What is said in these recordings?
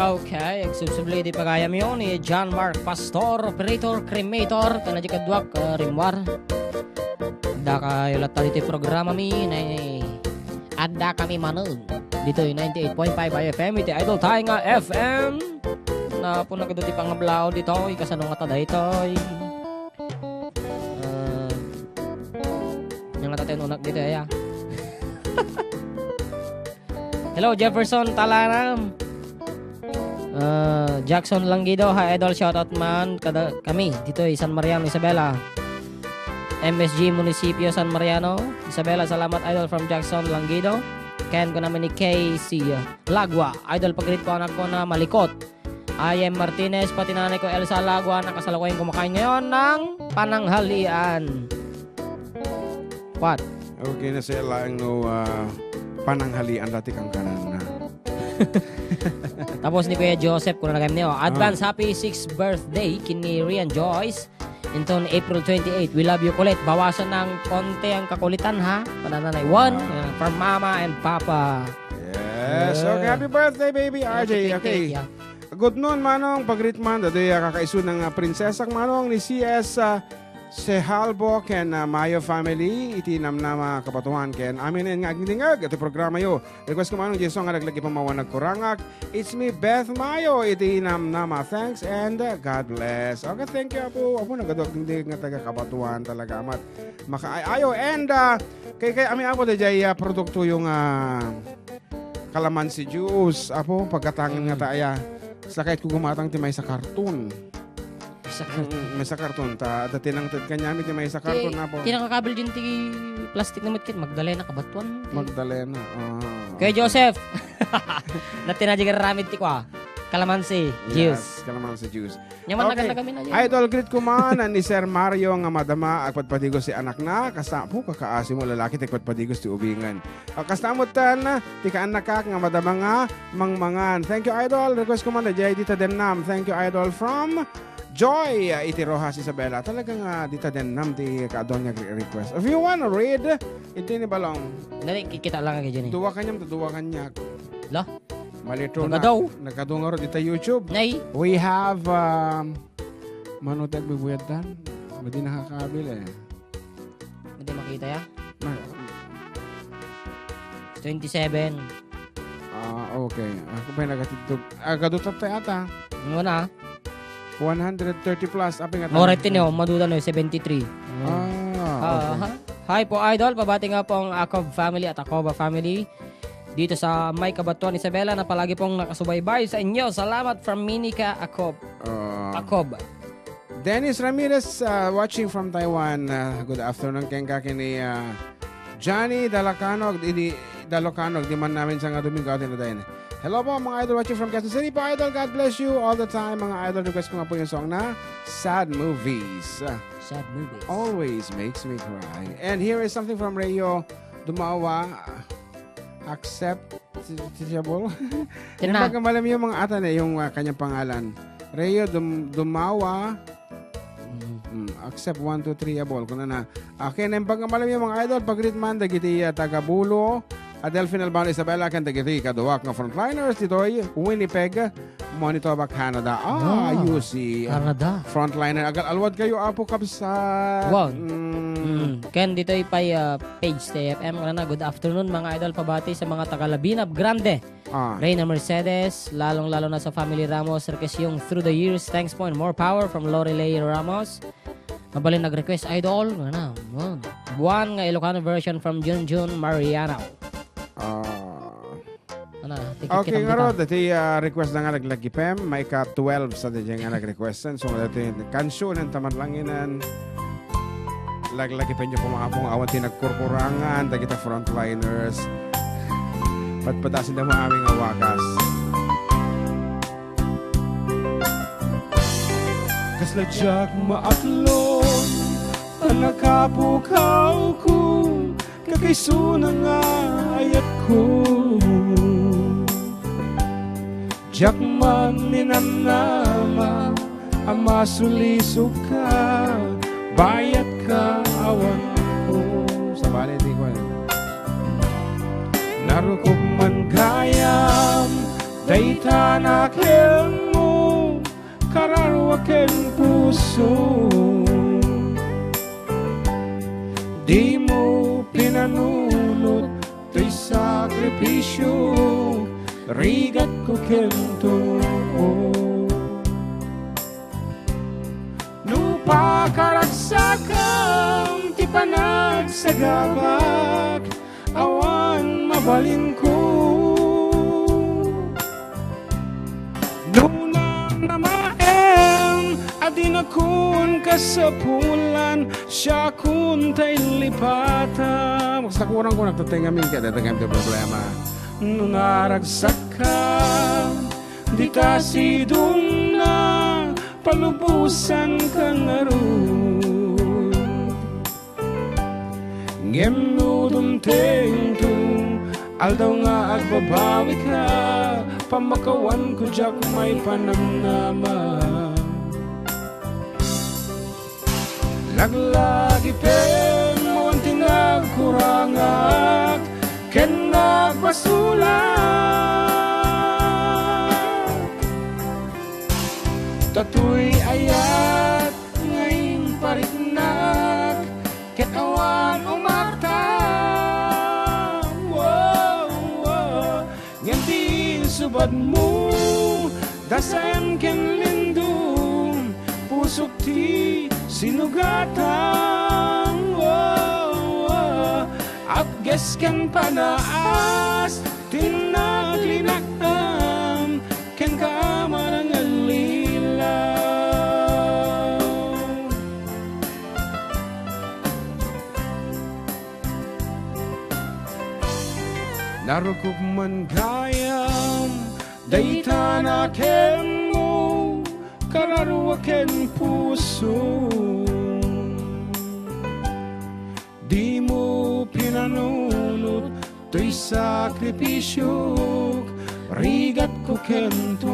Okay, exclusively di pagayam yun ni John Mark Pastor, operator, cremator, tanadikadwak, rimwar. Ada kayo lahat dito programa mi na ada kami manon. Dito yung 98.5 IFM, iti Idol tayo nga FM. Na po nagduti pang ngablaw dito, ikasanong nga tada ito. Yung nga tayo nunak dito, ya. Hello, Jefferson Talanam. Jackson Langido, hi Idol, shoutout man kami dito San Mariano, Isabela. MSG Munisipyo San Mariano, Isabela, salamat Idol from Jackson Langido. Ken ko naman ni KC Lagwa, Idol pag-greet ko anak ko na malikot. I am Martinez, pati nanay ko Elsa Lagwa, nakasalukuyan kumakain ngayon ng pananghalian. What? Okay na sila ang pananghalian dati kang kanan na. Tapos ni Kuya Joseph, kung nagayam niyo, advance happy 6th birthday kini Rian Joyce. Into April 28, we love you kulit. Bawasan ng konti ang kakulitan ha. Pananay 1 from Mama and Papa. Yes, okay, happy birthday baby RJ. Okay. Good noon manong, pag-greet man, dati kakaiso ng prinsesang manong ni CS Sehalbo ken Mayo family iti namnama kapatuhan ken amin en nga agdingag iti programa yo. Request ko manong Jason nga naglagi pamawan nagkurangak. It's me Beth Mayo iti namnama. Thanks and God bless. Okay, thank you apo. Apo nagadog hindi nga taga kapatuhan talaga amat. Makaayo and kay amin apo dayay produkto yung kalamansi juice. Apo pagkatangan nga taaya. Sa kahit kugumatang ti may sa karton. May sa karton ta tinangtad kanya mi may sa karton na po. Tinakakabil din ti plastic na matkit Magdalena kabatuan. Magdalena. Kay Joseph. Na tinajigar ramid ti kwa. Kalamansi juice. Yes, kalamansi juice. Nyaman okay. Kami na yun. Idol greet ko man ni Sir Mario nga madama agpat padigos si anak na kasamo kakaasi mo lalaki ti agpat padigos ti ubingan. Kastamutan ti kaanak ka nga madama nga mangmangan. Thank you Idol. Request ko man na Jay Dita Denam. Thank you Idol from Joy, iti Rojas Isabela. Talagang dita din nam ti kaadon niya request. If you wanna read, iti ni balong. Dali, kikita lang kay dyan eh. Duwa kanya. Lah? Malito na. Nagkadungaro dita YouTube. Nay? We have, manutag bibuyad dan. Hindi nakakabil eh. Hindi makita ya? 27. Okay. Ako ba nagatitog? Gadutat tayo ata. Ano na? 130 plus. Moretin yun, maduda no, 73. Okay. Hi po Idol, pabati nga po ang Acob family at Acoba family dito sa May Kabatuan Isabela na palagi pong nakasubaybay sa inyo. Salamat from Minika Acob. Dennis Ramirez watching from Taiwan. Good afternoon keng kakini Johnny Dalacanog di man namin sa nga Domingo atin na tayo. Hello po mga idol watching from Quezon City po idol. God bless you all the time mga idol. Request ko nga po yung song na Sad Movies. Sad Movies. Always makes me cry. And here is something from Rayo Dumawa. Acceptable. Yung pagkamalam yung mga atan yung kanyang pangalan. Rayo Dumawa. Accept 1, 2, 3 abol. Kung na. Okay na yung pagkamalam yung mga idol. Pag-greet man dagiti Tagabulo. Adelphine Albano Isabela kan dagiti kaduwak nga frontliners ditoy Winnipeg, Manitoba, Canada. You see. Canada. Frontliner. Agad alwad kayo apo kapsat. Wow. Ken dito ipay page TFM na good afternoon mga idol, pabati sa mga taga Labinab Grande. Reyna Mercedes, lalong-lalo na sa family Ramos, Requesyung through the years. Thanks po and more power from Lorelei Ramos. Mabalin nag-request idol. Buwan nga Ilocano version from Junjun Mariano. Okay nga ro, dati request na nga naglagi Pem, may ka-12 sa dati nga nag-requestan. So dati kansyon ng tamadlanginan, laglagi pa nyo kumapong awan tinagkurkurangan, dati kita frontliners, patpatasin na mga aming awakas. Kasladyak maaklon, panakapukaw ko, kakaiso na nga ayat ko. Jakman minamnama, amasulisok ka, bayat ka, awan ko. Sa bali, di ko Narukog man kayam, Dayta nakin mo kararwakin puso, di mo pinanunot to'y sakripisyo, rigat ko kento. Nupa karagsakam ti panagsagabak, awan mabalin ko. Nunang namaem adin akun kasapulan, siya kun tay lipata. Basta kurang ko nagtatingamin ka, datangam ti problema. Nunaragsak ka, di kasidong na palubusan ka nga ron. Ngem no dumteng-tung, aldaw nga agbabawi ka, pamakawan ko dyak may panamnama. Laglagi pen mo ang tinagkurangak, ken nagbasulak. Tatoy ayat ngayon pariknak, ket awan umarta. Ngantin subad mo, dasam ken lindung, pusok ti sinugatan. Apges ken panaas, tinaglinakam, ken kaaman ang lilaw. Narukog man gayam, dayta naken mo kararwaken puso, di mo pinanunot to'y sakripisyo, rigat ko kento.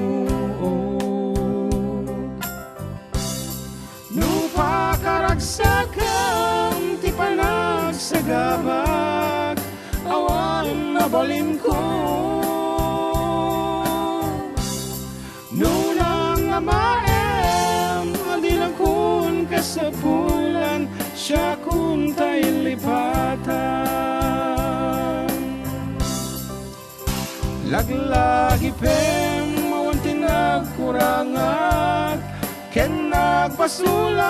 Nupa karagsakam ti panagsagabak, awan nabalin ko. Nunang amaem adin akun kasapulan, siya kun tay lipatan. Laglagi pen mawan tinagkurangat, ken nagpasulak.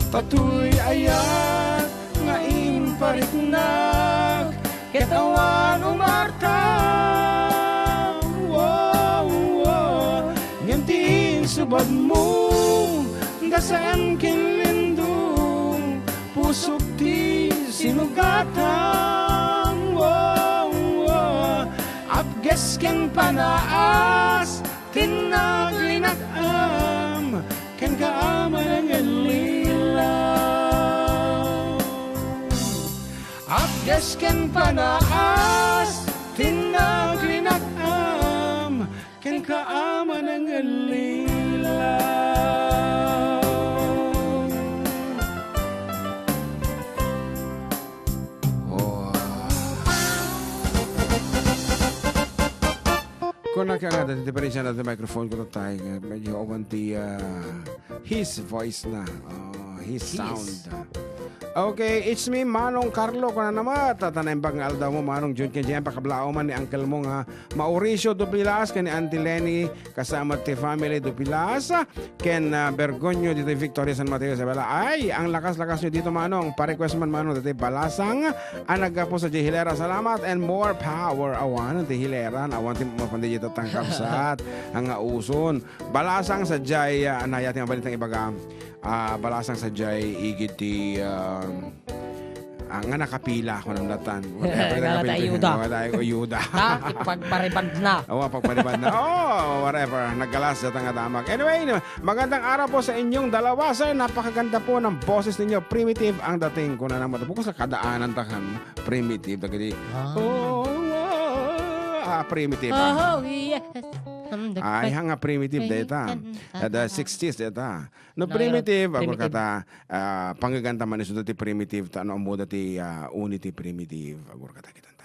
Patuloy ayat nga impariknak, ket awan umarta. Ngantin subad mo, dasam ken lindung, pusok ti sinugatan. Apges ken panaas, tinaglinakam, ken kaaman ang lilaw. Apges ken panaas, tinaglinakam, ken kaaman ang lilaw. Kung nakakada, diferensya natin microphone ko na tayo. Medyo awanti his voice na. His sound. Okay, it's me, Manong Carlo. Kung na naman, tatanayin bang aldaw mo, Manong Jun, kaya pakablao man ni Uncle mo nga, Mauricio Dupilas, kani Auntie Lenny, kasama ti family Dupilas, ken Bergonyo, dito Victoria San Mateo Isabela. Ay, ang lakas-lakas nyo dito, Manong. Pa-request man, Manong, dito Balasang, anaga po sa Jihilera. Salamat and more power. Awan, ti Hileran, awan ti mapandi dito tangkapsat, ang uson. Balasang sa Jay, anayating mabalitang ibaga. Balasang sa Jay, igit ti nga nakapila ko ng latan. Galata ayuda. Ayuda. Pagparibad na. Pagparibad na. Whatever. Naggalas sa tangadamag. Anyway, magandang araw po sa inyong dalawa. Sir, napakaganda po ng boses ninyo. Primitive ang dating ko na naman. Bukas sa kadaanan takan. Primitive. Primitive. Oh, yes. Ay, hanga primitive data. The 60s data. No primitive, ako kata, panggaganta man iso dati primitive, ano ang moda ti unity primitive, ako kata kita.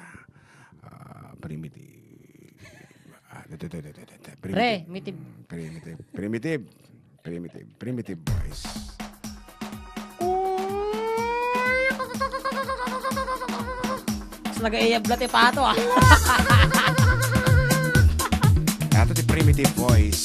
Primitive. Primitive voice. Nag-iayab lahat pato Ito di primitive voice.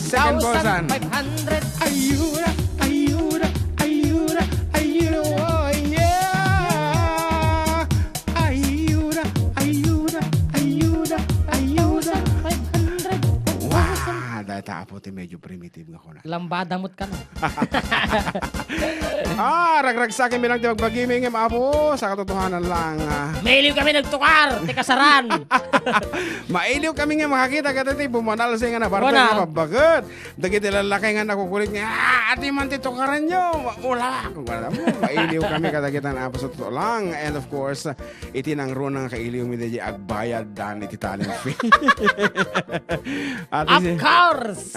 Second bosan. 500. Ayuda, ayuda, ayuda, ayuda, oh yeah. Ayuda, ayuda, ayuda, ayuda. 500. Wah, dahil tapo ti medyo primitive nga ko na. Lambadamot ka na. Ragrag sa akin bilang magbagiming apo, sa katotohanan lang. Mailiw kami nagtukar, ti kasaran. Mailiw kami nga makakita ka tati, bumanal sa nga na, parang Wala. nga mabagot. Dagiti lalaki nga nakukulit nga, ati man titukaran nyo, wala. Kung wala mo, mailiw kami katagitan apo sa totoo lang. And of course, iti nang ro nga kailiw mi di agbayad dan iti talent fee. Of course.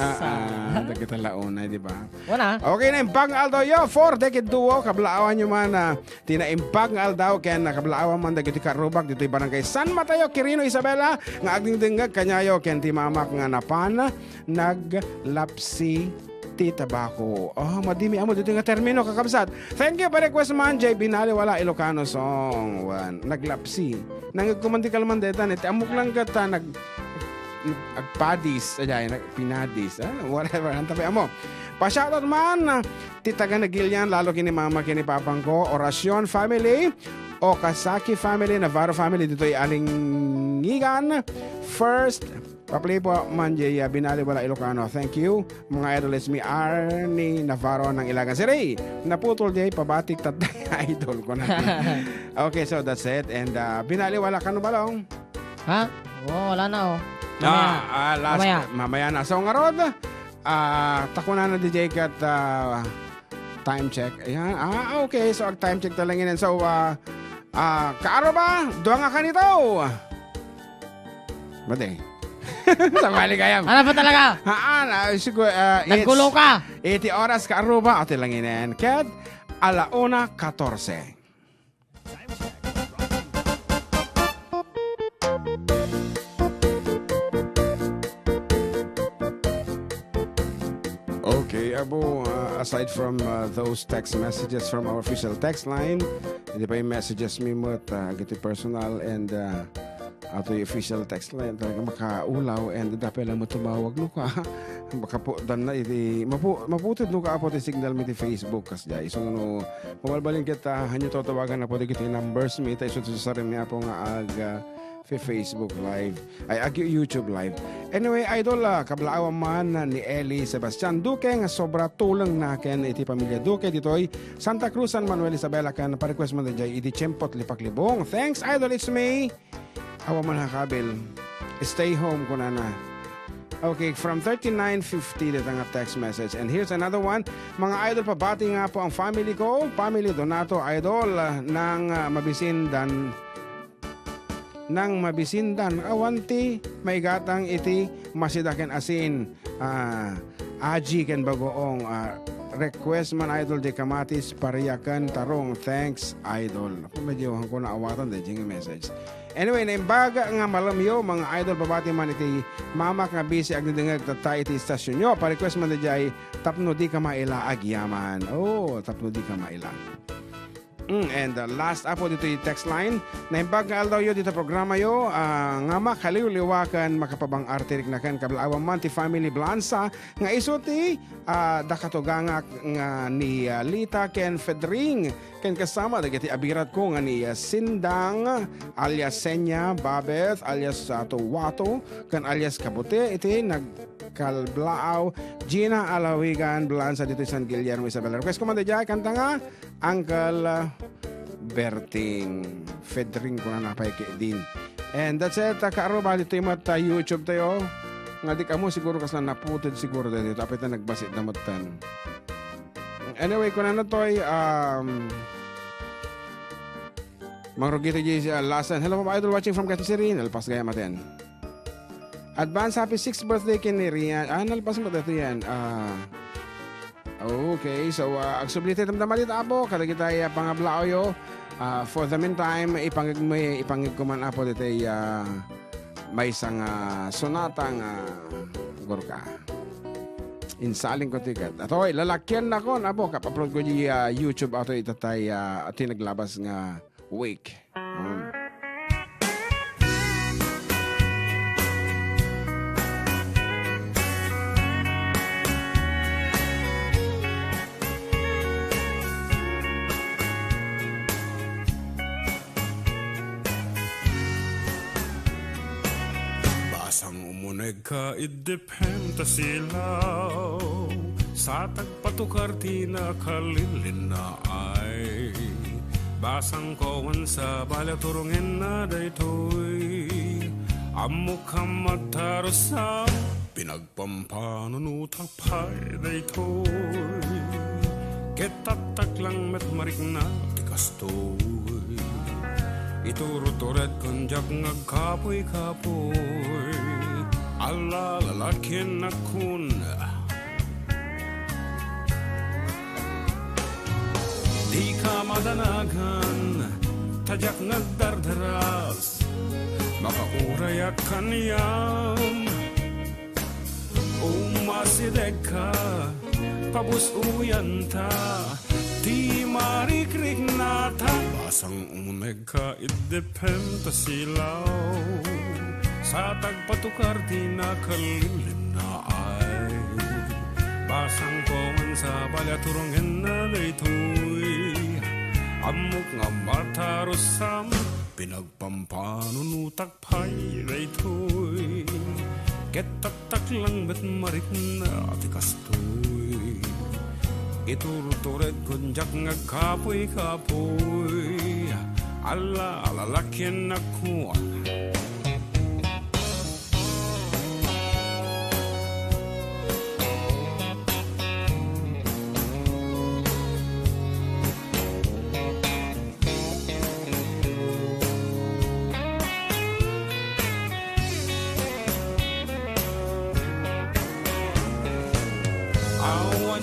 Dagiti launay, di ba? Wala. Okay na, impag nga aldaw yo, 4 decade duo, kablaawan nyo man tinaimpag nga aldaw, kaya nakablaawan man dagiti karubak, dito barangay San Mateo, Quirino, Isabela, nga aging dingag, kanyayo, ken ti mamak nga napan, naglapsi ti tabako. Oh, madimi amo dito nga termino kakabsat. Thank you, pa-request man, Jay Binaliwala, Ilocano song. Naglapsi. Nangagkumandi kalman detan, iti amok lang gata, agpadis, pinadis, whatever, hantapi amo. Pa-shoutout man, titaga na Gillian, lalo kini mama, kini papang ko, Orasyon family, Okasaki family, Navarro family, dito ay Alingigan. First, pa-play po man, Jay Binaliwala, Ilocano. Thank you. Mga idol, it's me, Arnie Navarro ng Ilagan. Si Ray, naputol Jay, pabatik tatay idol ko natin. Okay, so that's it. And Binaliwala ka no balong? Ha? Oo, wala na Mamaya na. So nga rod, tako na DJ kat time check. Ayan. Okay. So, time check talangin. So, kaaro ba? Doa nga ka nito. Bade. Sa maligayam. Ano pa talaga? Siguro, Naggulo ka. 80 oras kaaro ba? Ate langinin. Kat, 1:14. Okay, Abo, aside from those text messages from our official text line, hindi pa yung messages mi mo at giti personal and ato yung official text line talaga makaulaw and dapat lang mo tumawag no ka baka po dan na iti maputid no ka apo ti signal mi ti Facebook kas jay so no mabalbalin kita hanyo tatawagan na po ti kiti numbers mi tayo sa rin mi apo nga Facebook Live, YouTube Live. Anyway, idol, kablaawan man ni Eli Sebastian Duque, nga sobra tulang na ken iti pamilya Duque, dito'y Santa Cruz, San Manuel, Isabela, kan pa-request man na jay, iti Chempot, Lipak-Libong. Thanks, idol, it's me. Awa man hakabil. Stay home ko na. Okay, from 3950 dito nga text message. And here's another one. Mga idol, pabati nga po ang family ko. Family Donato, idol, ng mabisindan awanti may gatang iti masidaken asin aji ken bagoong request man idol de kamatis pariyakan tarong thanks idol medyo ko na awatan de jing message. Anyway, naimbaga nga malamyo mga idol babati man iti mama nga busy ag nidengag tatay iti istasyon nyo pa-request man de jay tapno di ka maila agyaman. Tapno di ka maila. And last apo dito yung text line na imbag nga aldaw yo dito programa yo nga makaliw-liwakan makapabang artirik na kan kablaawan man ti family Blansa nga isuti dakatugangak nga ni Lita ken Fedring ken kasama dagiti abirat ko nga ni Sindang alias Senya Babeth alias Wato ken alias Kabute iti nagkalblaaw Gina Alawigan Blansa dito San Guillermo Isabela. Request ko man dyan kanta nga Uncle Berting Fedring ko na napayke din. And that's it. Kaaro bali tayo mat YouTube tayo. Nga di ka mo siguro kas na naputid siguro dito. Tapos na nagbasit na matan. Anyway, kung ano to'y Mang Rogito J. Lasan. Hello mga idol watching from Quezon City. Nalpas gaya matin. Advance happy 6th birthday kay ni Rian. Nalpas mo dito yan. Okay, so ang sublite damdaman dito apo. Kada kita pangablao yo. For the meantime, ipangig ko man apo dito may isang sonatang gorka. Insaling ko tikat. Ato, lalakyan na ko. Apo, kap-upload ko di YouTube ato itatay at naglabas nga wake. Basang umuneg ka idepenta silaw sa tagpatukar na kalilin na ay basang kawan sa balaturungin na daytoy amok kamataros sa pinagpampanunutang pay daytoy ketatak lang metmarik na tikastoy ituruturet kunjak ngagkapoy-kapoy ala lalakin na kun di ka madanagan, tajak nagdardaras, makaurayak kaniyam. Umasideg ka, pabusuyan ta, di marikrik na ta. Basang umuneg ka, idepenta silaw, sa tagpatukar di nakalilin na ay. Basang koman sa balaturungin na daytoy amok nga matarosam pinagpampanunutak pay daytoy ketatak lang bet marik na tikastoy iturutured kunjak nga kapoy-kapoy ala alalakyan na kuwan.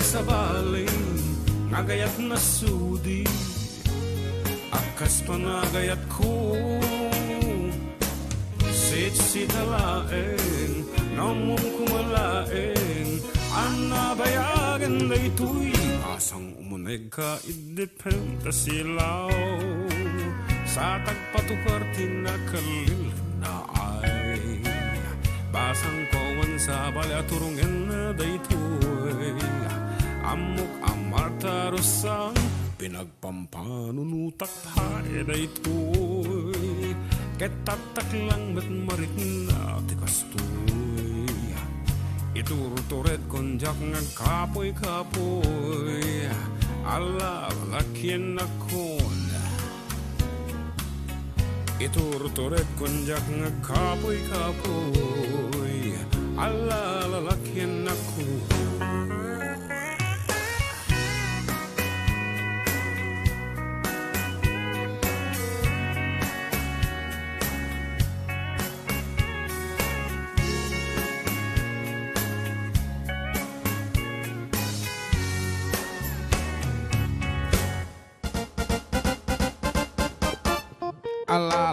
Sa baling ngagayat na sudi akas panagayat ko sit-sitalaeng namum kumalaeng anabayagan daytoy asang umuneg ka idepenta silaw sa tagpatukar tinakalil na ay basang kawan sa balaturungin na daytoy amok amartarosang pinagpampanunutak pay daytoy ketatak lang met marik na tikastoy iturutured konjak ngagkapoy-kapoy ala lakyan na kon iturutured konjak ngagkapoy-kapoy ala lalakyan na kon.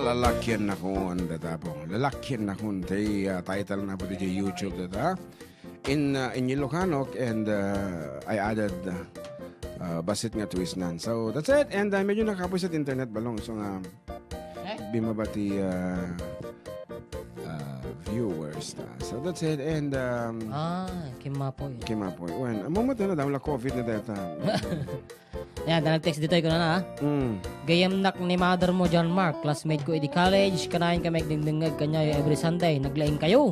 Lalakyan na kun data po. Lalakyan na kun title na po di YouTube data. In Ilocano and I added basit nga twist nan. So that's it. And medyo nakapos sa internet balong. So bimabati viewers. So that's it. And Kimapoy. Kimapoy. When among na daw la COVID na data. Yan, nag-text dito ko na na. Gayam nak ni mother mo, John Mark. Classmate ko di college. Kanain kami nagdingdingag kanya every Sunday. Naglaing kayo.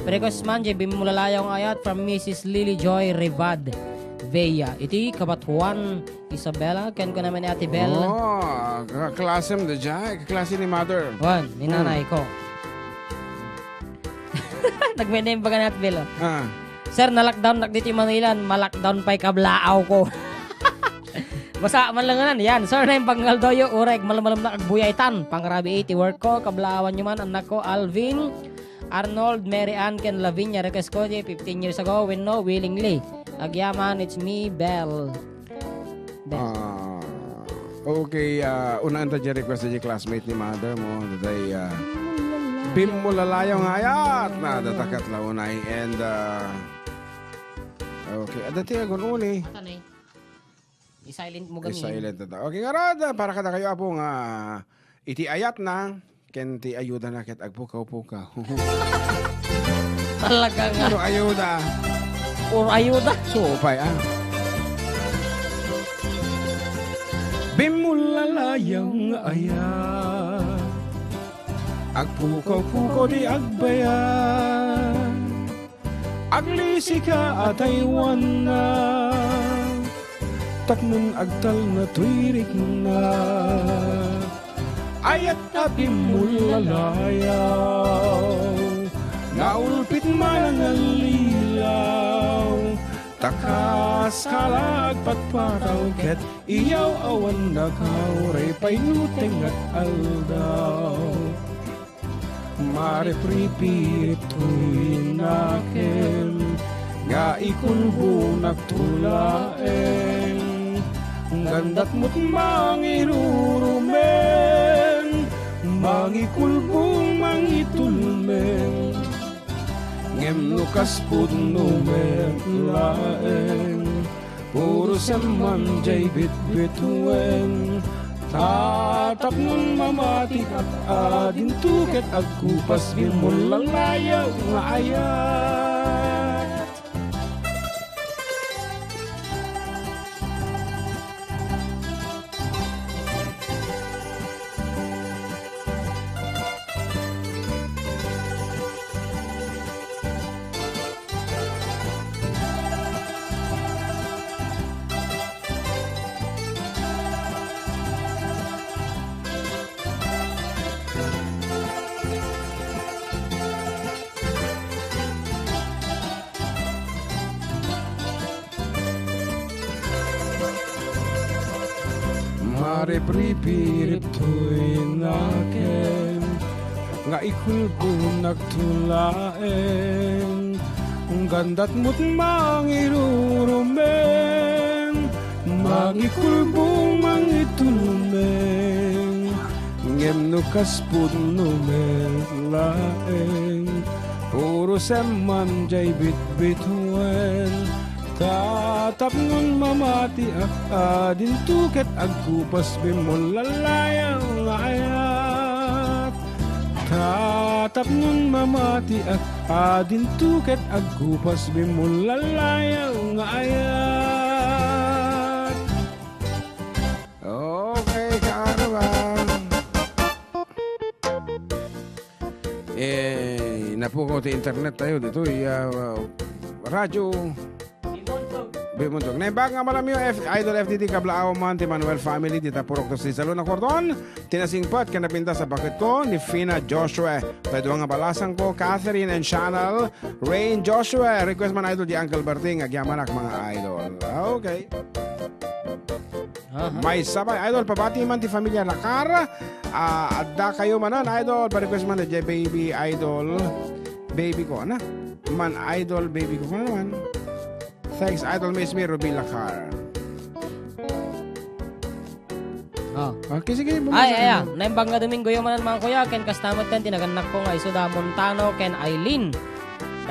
Prekos man, jay bimulalayang ayat from Mrs. Lily Joy Rivad Veya. Iti kabatuan Isabella. Ken ko naman ni Ate Bell. Klase mo dyan. Klase ni mother. Juan, ni nanay ko. Nag-name ba ka ni Ate Bell? Sir, na-lockdown dito yung Manilan. Ma-lockdown pa'y kablaaw ko. Basa man lang nan. Yan. Surname Pangaldoyo. Urek. Malam-malam na kagbuyaitan. Pangarabi 80 work ko. Kablawan nyo man. Anak ko Alvin. Arnold, Mary Ann, Ken Lavinia. Request ko 15 years ago. When no, willingly. Agyaman, it's me, Belle. Okay, unaan ta dyan request sa classmate ni mother mo. Daday, Bim mo lalayong ayat na datakat launay. And, okay, dati agon uli. Tanay. I-silent mo gami. Silent na ta. Okay, nga rod, para kada kayo apong iti ayat na. Ken ti ayuda na ket agpukaw-pukaw. Talaga nga. Ano ayuda? Or ayuda. Supay, Bimulalayang ayat, agpukaw-pukaw di agbayan, aglisi ka at aywan na, taknon agtal na tuwirik na, ayat na bimulalayaw, naulpit man ang alilaw, takas kalag patpataw ket iyaw awan nagauray painuteng at aldaw. Maripripirit tuinaken nga ikulbo nagtulaeng gandat mo't mangirurumen mangikulbong mangitulmen ngem nukas pudnumen laeng puro saman jay bit-bituen tatap nun mamati at adin tuket agkupas bimulalayaw nga ayat. Maripripirip tuinaken nga ikulbo nagtulaeng gandat mo't mangirurumen mangikulbo mangitulmen ngem nukas pudnumen laeng puro seman jay bit-bituen tatap nun mamati ak adin tuket agkupas bimulalayaw nga ayat. Tatap nun mamati ak adin tuket agkupas bimulalayaw nga ayat. Okay, kaarawan. Napuko ti internet tayo dito. Radyo Bimuntog. Naibag nga marami yung Idol FTT Kablaaw Monte Manuel family dita purok to si Salon na Cordon. Tinasingpat ka napinta sa bakit ko ni Fina Joshua. Pwede nga balasang ko Catherine and Chanel Rain Joshua. Request man Idol di Uncle Berting agyamanak mga Idol. Okay. May sabay Idol pabati man ti familia Lakar. Adda kayo manan Idol. Pa-request man na baby Idol. Baby ko na. Man Idol baby ko naman. Thanks, Idol Miss me, Ruby Lakar. Okay, sige. Ay. Naimbang nga Domingo yung manan mga kuya. Ken kastamot ten, tinaganak ko nga Isuda Montano, Ken Eileen.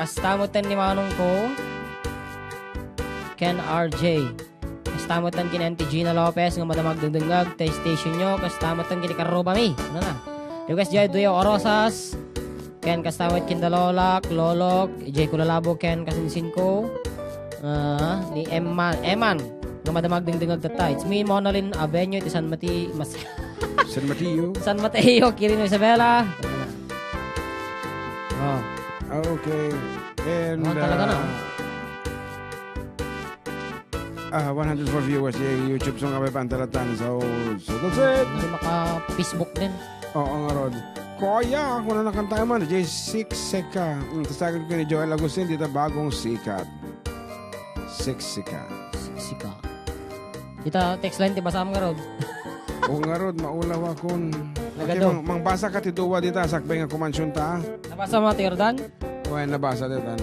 Kastamot ten ni manong ko. Ken RJ. Kastamot ten kin Auntie Gina Lopez, nga madamag dungdungag, tayo station nyo. Kastamot ten kin Karuba mi. Ano na? Request Joy Duyo Orosas. Ken kastamot kin Dalolak, Lolok, Jay Kulalabo, Ken kasinsin ko. Ni Eman nga madamag dingdingag tata. It's me, Monalyn Avenue, iti San Mateo. San Mateo, Quirino Isabela. Okay. And talaga na. 104 viewers yung YouTube song kabay pantalatan. So that's it. Hindi maka-Facebook din. Oo nga Rod. Kuya, ako na nakanta man. J6 Seka. Tasagin ko ni Joel Agustin dito bagong sikat. Sika. Kita text line ti basam nga rod. O nga rod, maulaw akon. Okay, Nagado. mangbasa ka tituwa dita, sakbay nga kumansyon ta. Nabasa mo ti Jordan? Kuha nabasa dita.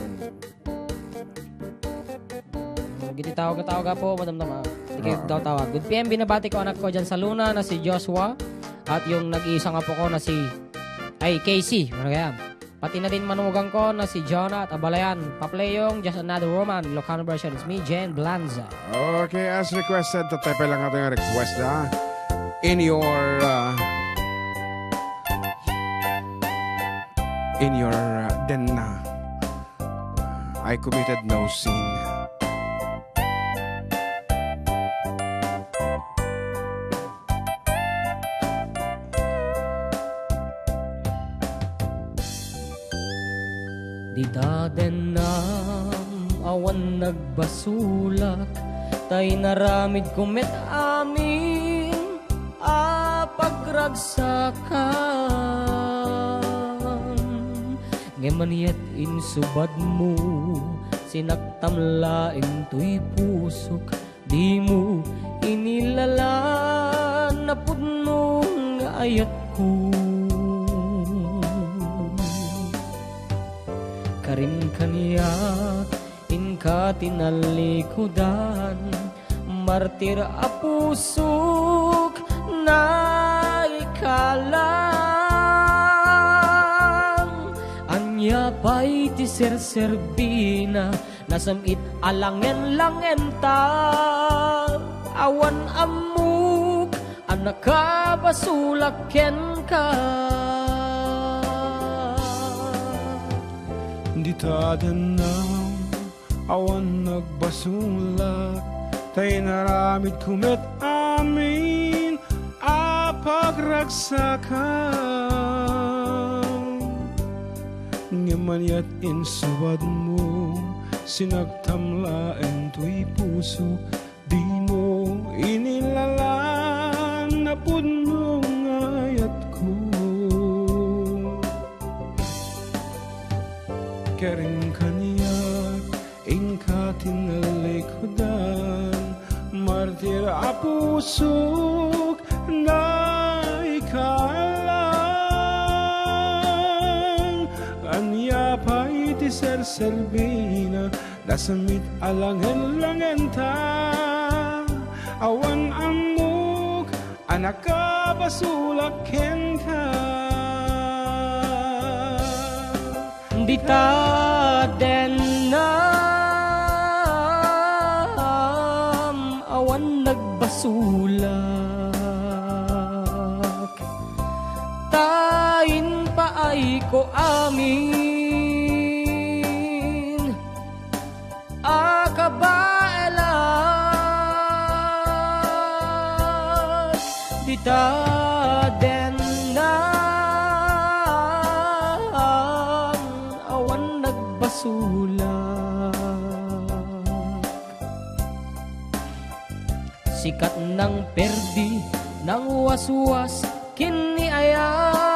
Giti tawag ka po, madam-dama. Hindi kayo Oo. tawag. Good PM, binabati ko anak ko dyan sa Luna na si Joshua. At yung nag-iisa nga po ko na si Casey. Ano kaya? Pati na din manugang ko na si Jonah at Abalayan. Pa-play yung Just Another Woman, Ilocano version. It's me, Jen Blanza. Okay, as requested, tatepe lang natin yung request ha. In your then I committed no sin. Di daden nam awan nagbasulak, tay naramid kumet amin pagragsakan. Ngemaniyat insubad mo, sinaktamlaing tuy pusok, di mo inilalan na pudno nga ayat ko. Karim kaniyak inka tinalikudan, martir a pusok na ikalang. Anya pa'y ti serserbina, nasamit alangen-langen ta. Awan amuk, anak ka basulaken ka. Di taden nam awan nagbasulak, tay naramid kumet amin pagragsakan. Ngamaniyat insubad mo, sinagtamlaen tuy puso, di mo inilalan na pudno nga ayat ko. Kering kaniyak ingka tinalikudan, martir a pusok na ikalang. Anya pa'y ti serserbina, nasamit alangen-langen ta. Awan amok, anak ka basulaken ka. Di taden nam awan nagbasulak, tain paay ko amin akabaelan. Di taden sulak, sikat ng perdi ng waswas kini ayan.